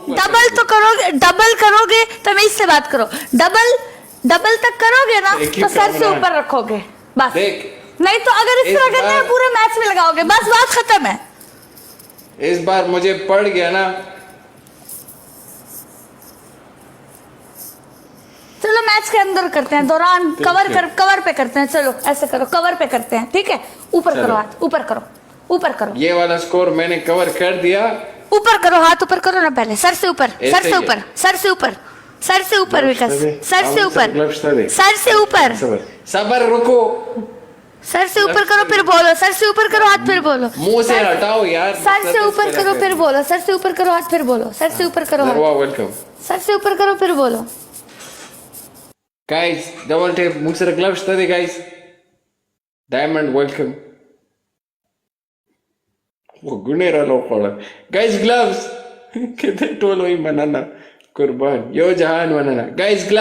Double तो करोगे, double करोगे तो मैं इससे बात करो, डबल तक करोगे ना तो सर से ऊपर रखोगे बस। नहीं तो अगर इस तरह करना है पूरे मैच में लगाओगे, बस बात खत्म है। इस बार मुझे पड़ गया ना। चलो मैच के अंदर करते हैं, दौरान कवर पे करते हैं। चलो ऐसे करो, कवर पे करते हैं, ठीक है। ऊपर करो हाथ, ऊपर करो, ऊपर करो। ये वाला स्कोर मैंने कवर कर दिया। ऊपर करो, हाथ ऊपर करो ना पहले, सर से ऊपर, सर से ऊपर, सर से ऊपर, सर से ऊपर विकास, सर से ऊपर, सर से ऊपर। सबर रुको, सर से ऊपर करो फिर बोलो, सर से ऊपर करो हाथ फिर बोलो। मुंह से हटाओ यार। सर से ऊपर करो फिर बोलो, सर से ऊपर करो हाथ फिर बोलो, सर से ऊपर करो हाथ, वेलकम। सर से ऊपर करो फिर बोलो। Guys, double tap, Muxer gloves study, guys. Diamond, welcome. Oh, Gunera Lopola. Guys, gloves. Kita tolo yung banana. Kurban. Yo, Jahan, banana. Guys, gloves.